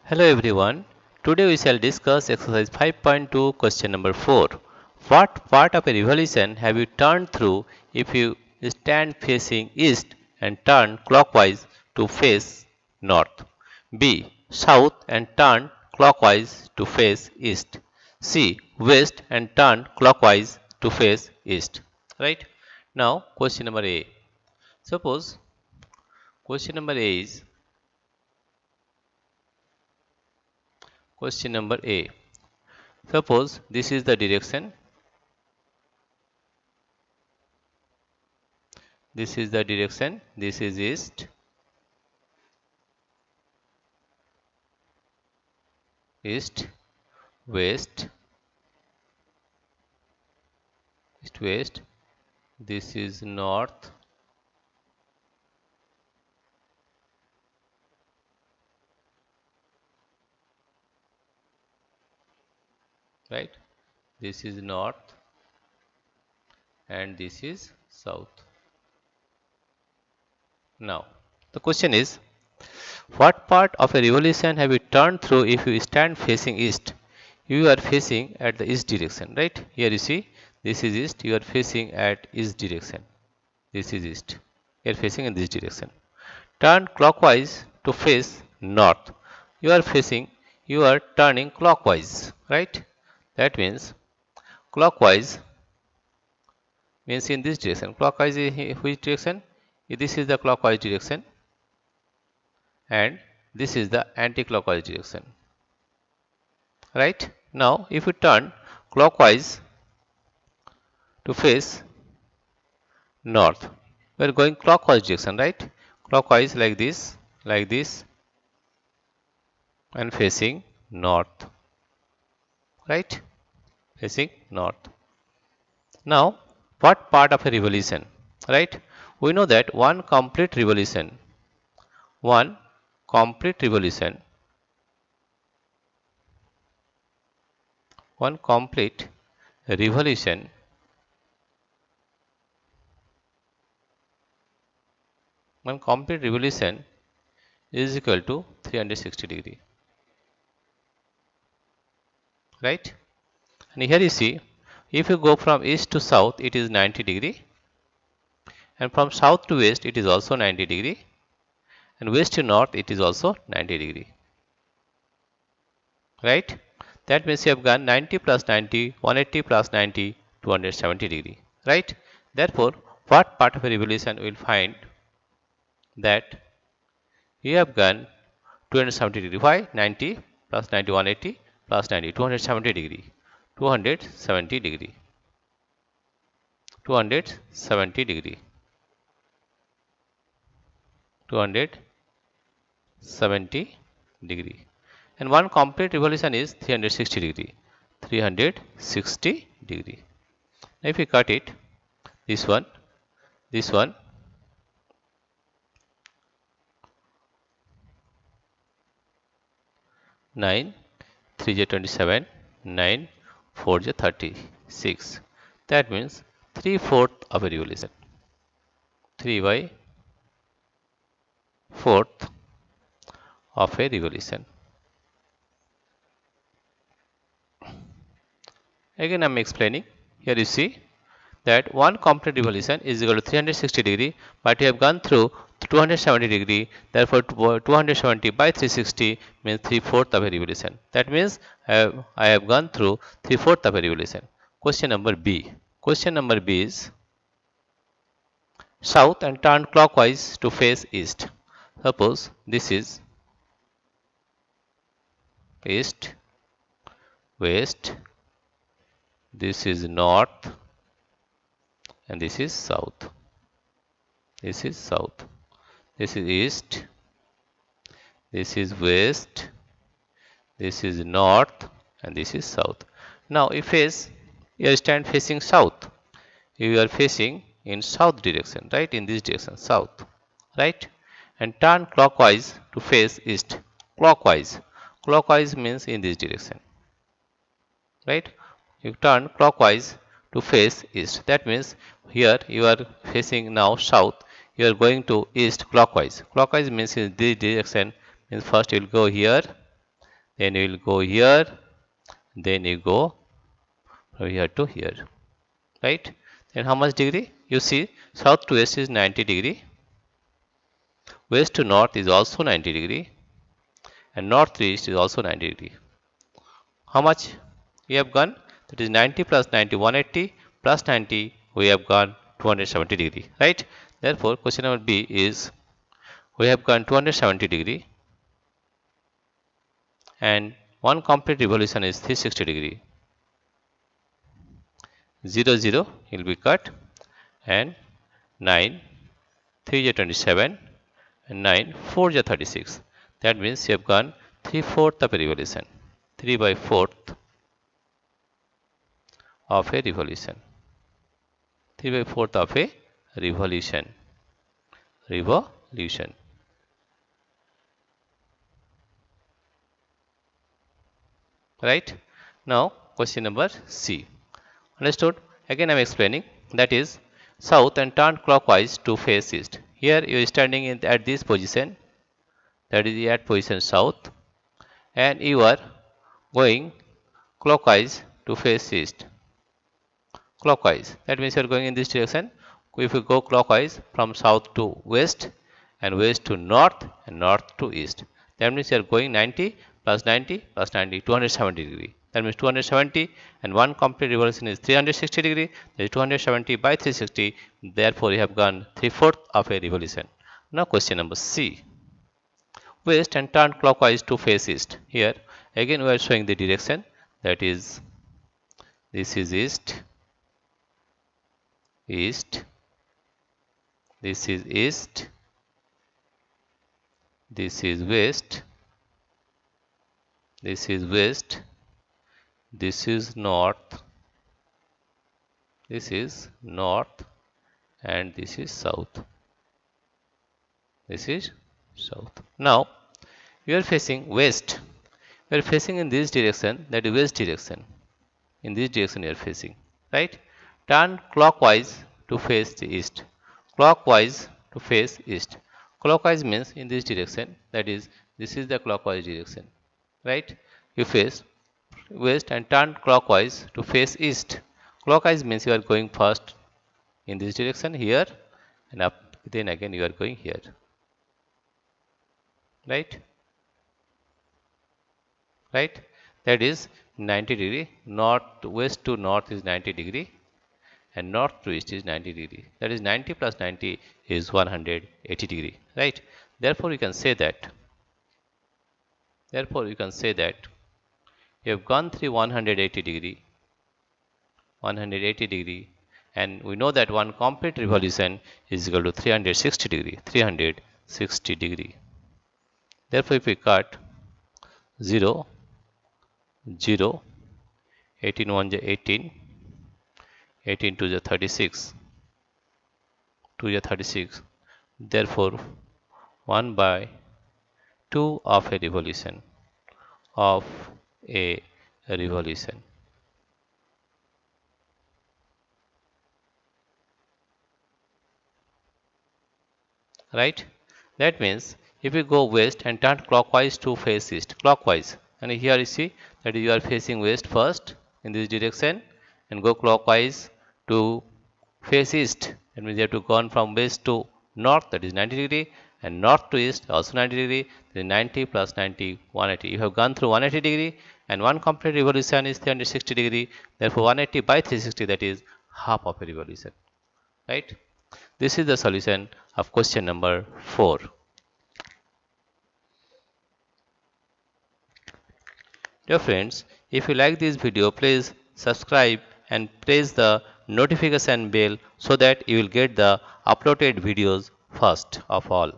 Hello everyone. Today we shall discuss exercise 5.2 question number 4. What part of a revolution have you turned through if you stand facing east and turn clockwise to face north? B. South and turn clockwise to face east. C. West and turn clockwise to face east. Right? Now question number A. Suppose question number A is question number A. Suppose this is the direction, this is the direction, this is east, east, west, east, west, this is north, right? This is north and this is south. Now, the question is, what part of a revolution have you turned through if you stand facing east? You are facing at the east direction, right? Here you see, this is east, you are facing at east direction. This is east. You are facing in this direction. Turn clockwise to face north. You are facing, you are turning clockwise, right? That means clockwise means in this direction. Clockwise is which direction? This is the clockwise direction and this is the anti-clockwise direction, right? Now if you turn clockwise to face north, we are going clockwise direction, right? Clockwise like this and facing north, right? Facing north. Now what part of a revolution, right? We know that one complete revolution one complete revolution one complete revolution one complete revolution is equal to 360 degree, right? And here you see, if you go from east to south it is 90 degree and from south to west it is also 90 degree and west to north it is also 90 degree, right? That means you have gone 90 plus 90, 180 plus 90, 270 degree, right? Therefore, what part of a revolution will find that you have gone 270 degree. Why? 90 plus 90, 180 plus 90, 270 degree. 270 degree. 270 degree. 270 degree. And one complete revolution is 360 degree. 360 degree. Now if we cut it, this one, 9, 3 j 27, 9, 4 j 36. That means 3/4 of a revolution. 3 by 4th of a revolution. Again I am explaining. Here you see that one complete revolution is equal to 360 degree, but you have gone through 270 degree. Therefore 270 by 360 means 3/4 of a revolution. That means I have gone through 3/4 of a revolution. Question number B. Question number B is south and turn clockwise to face east. Suppose this is east, west, this is north and this is south. This is south. This is east. This is west. This is north and this is south. Now if you stand facing south, you are facing in south direction, right? In this direction, south, right? And turn clockwise to face east. Clockwise. Clockwise means in this direction, right? You turn clockwise to face east. That means here you are facing now south. You are going to east clockwise. Clockwise means in this direction. Means first you will go here then you will go here, then you go from here to here, right? Then how much degree? You see, south to west is 90 degree, west to north is also 90 degree, and north to east is also 90 degree. How much we have gone? That is 90 plus 90, 180 plus 90, we have gone 270 degree, right? Therefore, question number B is we have gone 270 degree, and one complete revolution is 360 degree. 0 0 will be cut, and 9 3 is 27, and 9 4 is 36. That means you have gone 3/4 of a revolution. 3 by 4th of a revolution. 3 by 4th of a revolution. Revolution. Right? Now, question number C. Understood? Again, I am explaining. That is south and turn clockwise to face east. Here you are standing at this position. That is at position south, and you are going clockwise to face east. Clockwise. That means you are going in this direction. If you go clockwise from south to west, and west to north, and north to east, that means you are going 90 plus 90 plus 90, 270 degree. That means 270, and one complete revolution is 360 degree. That is 270 by 360. Therefore, you have gone 3/4 of a revolution. Now, question number C. West and turn clockwise to face east. Here again we are showing the direction, that is this is east, east, this is east, this is west, this is west, this is north, this is north, and this is south. This is south. Now you are facing west. You are facing in this direction, that is west direction. In this direction you are facing, right? Turn clockwise to face the east. Clockwise to face east. Clockwise means in this direction, that is this is the clockwise direction, right? You face west and turn clockwise to face east. Clockwise means you are going first in this direction here, and up, then again you are going here, right? Right? That is 90 degree. North west to north is 90 degree, and north to east is 90 degree. That is 90 plus 90 is 180 degree, right? Therefore, you can say that. Therefore, you can say that you have gone through 180 degree, 180 degree, and we know that one complete revolution is equal to 360 degree, 360 degree. Therefore, if we cut 0, 0, 18 1 is 18, 18 2 is 36, 2 is 36. Therefore, 1 by 2 of a revolution, of a revolution. Right? That means if you go west and turn clockwise to face east, clockwise, and here you see that you are facing west first in this direction, and go clockwise to face east. That means you have to go on from west to north, that is 90 degree, and north to east also 90 degree. Then 90 plus 90, 180. You have gone through 180 degree, and one complete revolution is 360 degree. Therefore, 180 by 360, that is half of a revolution. Right? This is the solution of question number 4. Dear friends, if you like this video, please subscribe and press the notification bell so that you will get the uploaded videos first of all.